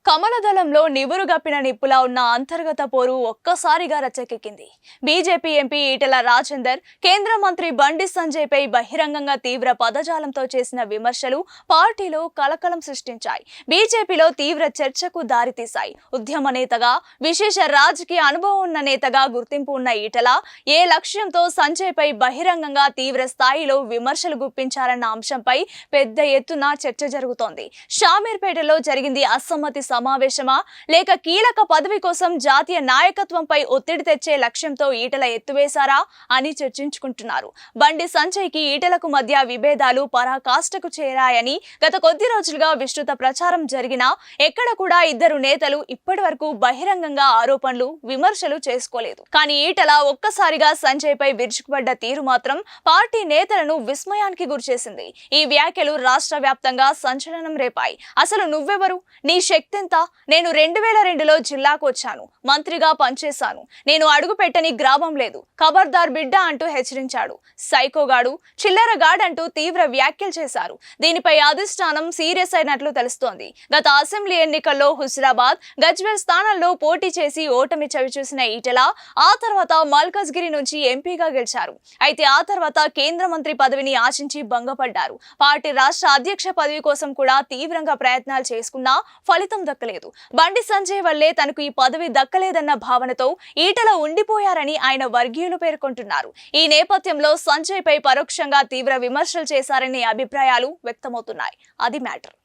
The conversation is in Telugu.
కమలదళంలో నివురుగప్పిన నిప్పులా ఉన్న అంతర్గత పోరు ఒక్కసారిగా రచ్చకెక్కింది. బీజేపీ ఎంపీ ఈటెల రాజేందర్ కేంద్ర మంత్రి బండి సంజయ్ పై బహిరంగంగా తీవ్ర పదజాలంతో చేసిన విమర్శలు పార్టీలో కలకలం సృష్టించాయి. బీజేపీలో తీవ్ర చర్చకు దారితీశాయి. ఉద్యమ నేతగా, విశేష రాజకీయ అనుభవం ఉన్న నేతగా గుర్తింపు ఉన్న ఈటెల ఏ లక్ష్యంతో సంజయ్ పై బహిరంగంగా తీవ్ర స్థాయిలో విమర్శలు గుప్పించారన్న అంశంపై పెద్ద ఎత్తున చర్చ జరుగుతోంది. షామీర్పేటలో జరిగింది అసమ్మతి సమావేశమా లేక కీలక పదవి కోసం జాతీయ నాయకత్వంపై ఒత్తిడి తెచ్చే లక్ష్యంతో ఈటెల ఎత్తువేశారా అని చర్చించుకుంటున్నారు. బండి సంజయ్ కి ఈటెలకు మధ్య విభేదాలు పరాకాష్ఠకు చేరాయని గత కొద్ది రోజులుగా విస్తృత ప్రచారం జరిగినా ఎక్కడ కూడా ఇద్దరు నేతలు ఇప్పటి వరకు బహిరంగంగా ఆరోపణలు, విమర్శలు చేసుకోలేదు. కానీ ఈటెల ఒక్కసారిగా సంజయ్ పై విరుచుకుపడ్డ తీరు మాత్రం పార్టీ నేతలను విస్మయానికి గురిచేసింది. ఈ వ్యాఖ్యలు రాష్ట్ర వ్యాప్తంగా సంచలనం రేపాయి. అసలు నువ్వెవరు? నీ శక్తి ఎంత? నేను 2002లో జిల్లాకు వచ్చాను, మంత్రిగా పనిచేశాను. నేను అడుగు పెట్టని గ్రామం లేదు. ఖబర్దార్ బిడ్డ అంటూ హెచ్చరించాడు. సైకోగాడు, చిల్లరగాడు అంటూ తీవ్ర వ్యాఖ్యలు చేశారు. దీనిపై అధిష్టానం సీరియస్ అయినట్లు తెలుస్తోంది. గత అసెంబ్లీ ఎన్నికల్లో హుజురాబాద్, గజ్వేల్ స్థానాల్లో పోటీ చేసి ఓటమి చవిచూసిన ఈటెల ఆ తర్వాత మల్కజ్గిరి నుంచి ఎంపీగా గెలిచారు. అయితే ఆ తర్వాత కేంద్ర మంత్రి పదవిని ఆశించి భంగపడ్డారు. పార్టీ రాష్ట్ర అధ్యక్ష పదవి కోసం కూడా తీవ్రంగా ప్రయత్నాలు చేసుకున్నా ఫలితం దక్కలేదు. బండి సంజయ్ వల్లే తనకు ఈ పదవి దక్కలేదన్న భావనతో ఈటెల ఉండిపోయారని ఆయన వర్గీయులు పేర్కొంటున్నారు. ఈ నేపథ్యంలో సంజయ్ పై పరోక్షంగా తీవ్ర విమర్శలు చేశారనే అభిప్రాయాలు వ్యక్తమవుతున్నాయి. అది మ్యాటర్.